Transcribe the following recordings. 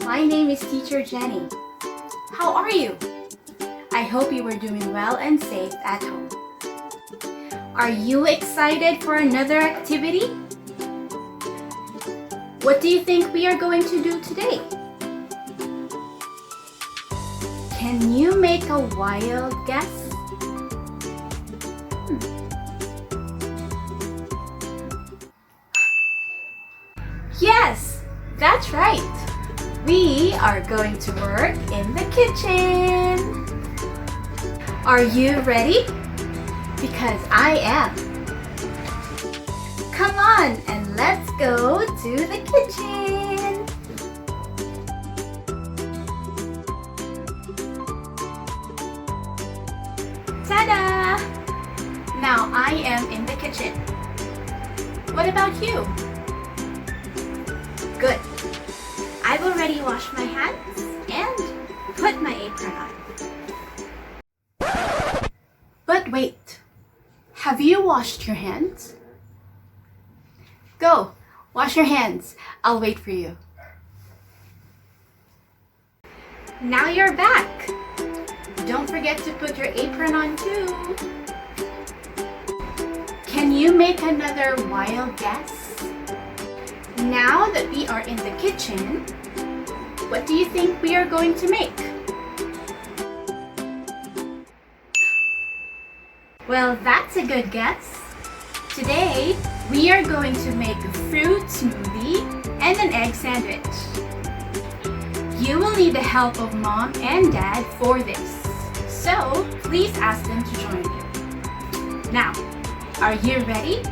My name is Teacher Jenni. How are you? I hope you are doing well and safe at home. Are you excited for another activity? What do you think we are going to do today? Can you make a wild guess? Yes, that's right. We are going to work in the kitchen. Are you ready? Because I am. Come on and let's go to the kitchen. Ta-da! Now I am in the kitchen. What about you? Good. I've already washed my hands and put my apron on. But wait, have you washed your hands? Go, wash your hands. I'll wait for you. Now you're back. Don't forget to put your apron on too. Can you make another wild guess? Now that we are in the kitchen, what do you think we are going to make? Well, that's a good guess. Today, we are going to make a fruit smoothie and an egg sandwich. You will need the help of Mom and Dad for this, so please ask them to join you. Now, are you ready?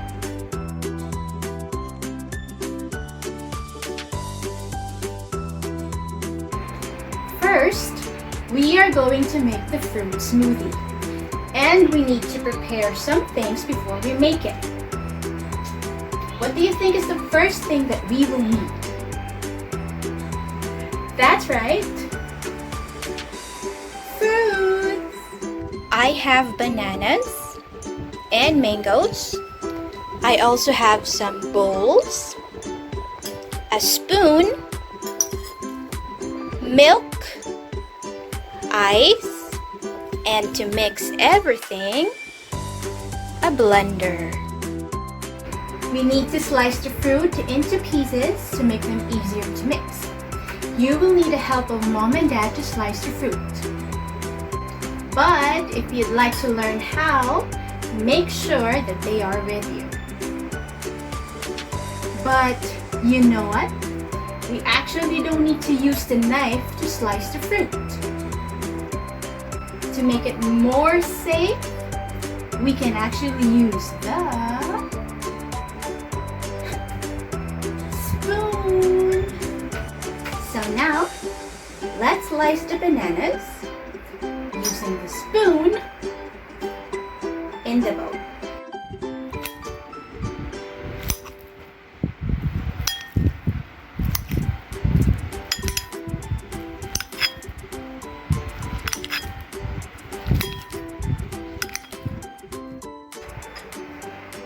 First, we are going to make the fruit smoothie, and we need to prepare some things before we make it. What do you think is the first thing that we will need? That's right, fruits! I have bananas and mangoes. I also have some bowls, a spoon, milk, ice, and to mix everything, a blender. We need to slice the fruit into pieces to make them easier to mix. You will need the help of Mom and Dad to slice the fruit. But if you'd like to learn how, make sure that they are with you. But you know what? We actually don't need to use the knife to slice the fruit. To make it more safe, we can actually use the spoon. So now, let's slice the bananas using the spoon in the bowl.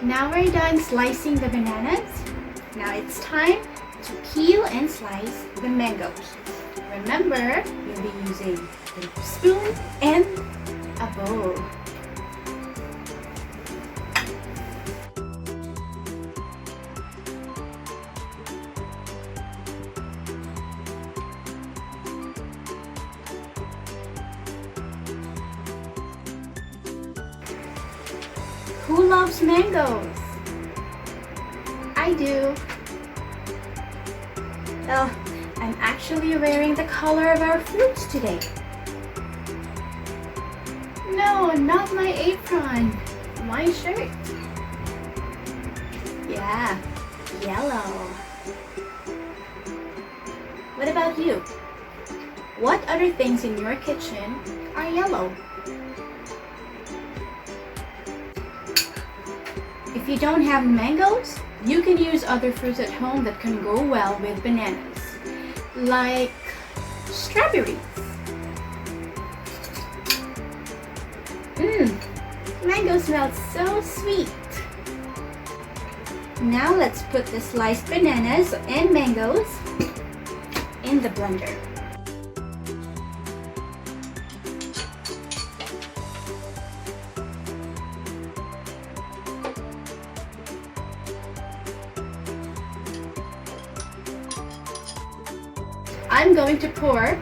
Now we're done slicing the bananas. Now it's time to peel and slice the mangoes. Remember, you'll be using a spoon and a bowl. Who loves mangoes? I do. Oh, I'm actually wearing the color of our fruits today. No, not my apron. My shirt. Yeah, yellow. What about you? What other things in your kitchen are yellow? If you don't have mangoes, you can use other fruits at home that can go well with bananas, like strawberries. Mango smells so sweet. Now let's put the sliced bananas and mangoes in the blender. I'm going to pour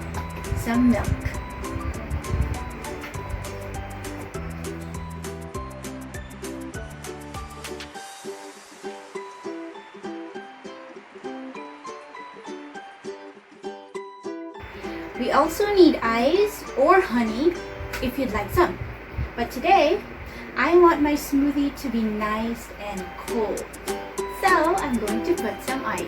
some milk. We also need ice or honey if you'd like some. But today, I want my smoothie to be nice and cold. So I'm going to put some ice.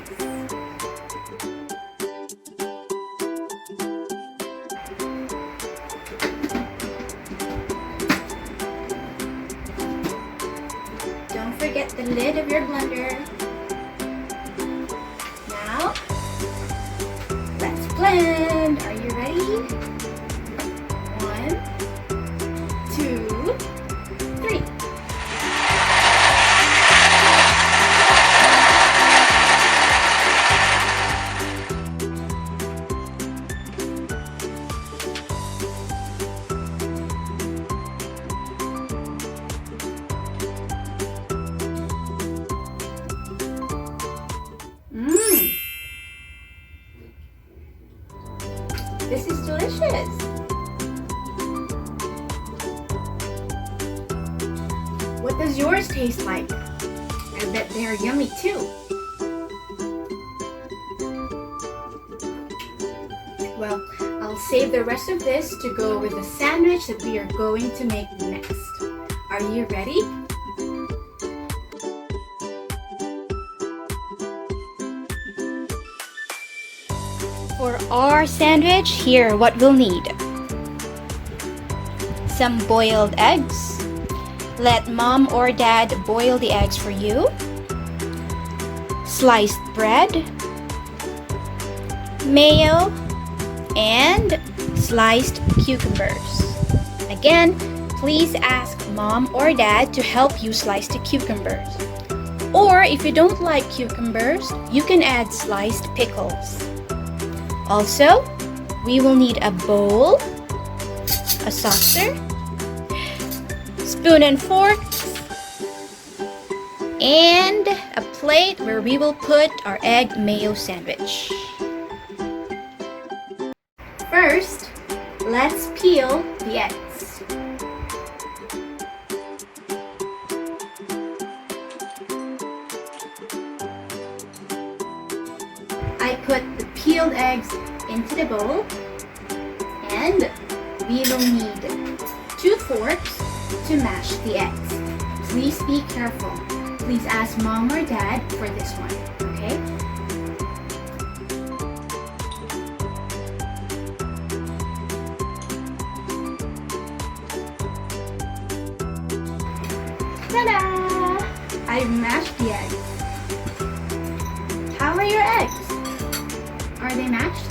Don't forget the lid of your blender. Now, let's blend. Are you ready? 1, 2, 3. This is delicious. What does yours taste like? I bet they are yummy too. Well, I'll save the rest of this to go with the sandwich that we are going to make next. Are you ready? For our sandwich, here what we'll need. Some boiled eggs. Let mom or dad boil the eggs for you. Sliced bread, mayo, and sliced cucumbers. Again, please ask mom or dad to help you slice the cucumbers. Or if you don't like cucumbers, you can add sliced pickles. Also, we will need a bowl, a saucer, spoon and fork, and a plate where we will put our egg mayo sandwich. First, let's peel the eggs. I put the peeled eggs into the bowl, and we will need 2 forks to mash the eggs. Please be careful. Please ask mom or dad for this one, okay? Ta-da! I've mashed the eggs. How are your eggs? Are they mashed?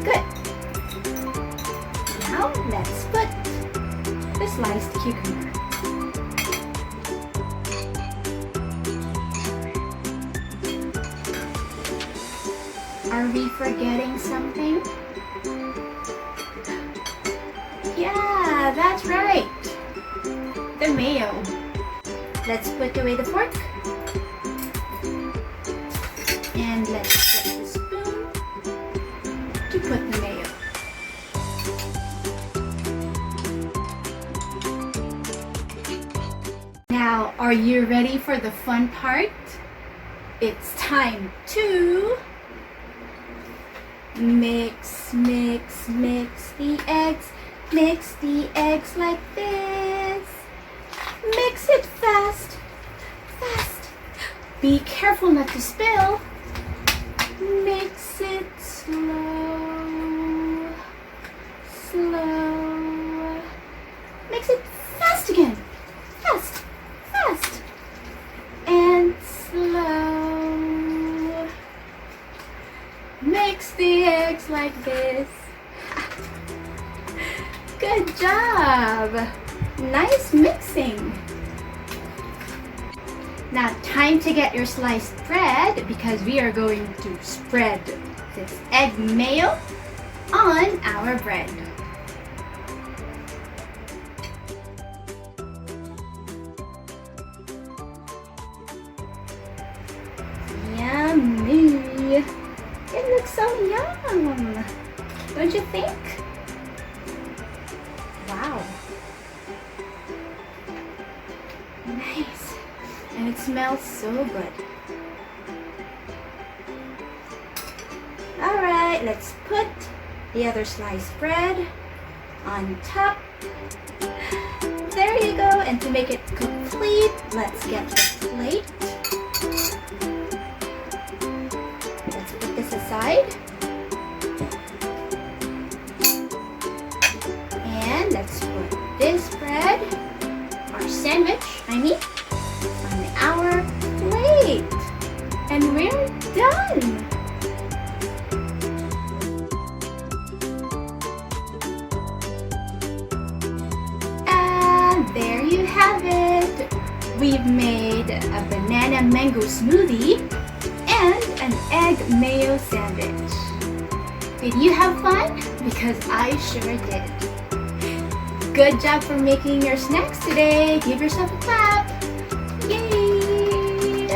Good. Now let's put the sliced cucumber. Are we forgetting something? Yeah, that's right. The mayo. Let's put away the fork. And let's get the spoon to put the mayo. Now, are you ready for the fun part? It's time to mix, mix, mix the eggs. Mix the eggs like this. Mix it fast, fast. Be careful not to spill. Mix it slow, slow. Mix it fast again. Fast, fast. And slow. Mix the eggs like this. Good job. Nice mixing. Now time to get your sliced bread because we are going to spread It's egg mayo on our bread. Yummy! It looks so yum! Don't you think? Wow! Nice! And it smells so good. Alright, let's put the other sliced bread on top. There you go! And to make it complete, let's get the plate. Let's put this aside. And let's put this bread, our sandwich, on our plate. And we're done! And there you have it! We've made a banana mango smoothie and an egg mayo sandwich. Did you have fun? Because I sure did. Good job for making your snacks today. Give yourself a clap. Yay!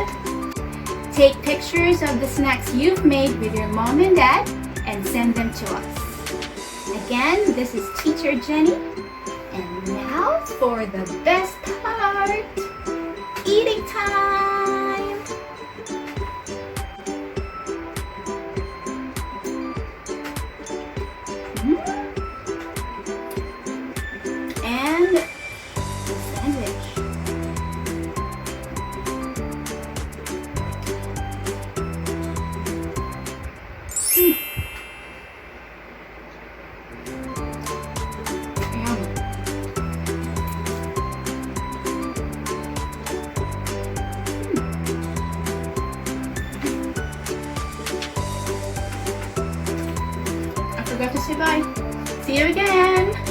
Take pictures of the snacks you've made with your mom and dad and send them to us. Again, this is Teacher Jenni. And now for the best part, eating time! And the sandwich. Yum. I forgot to say bye. See you again.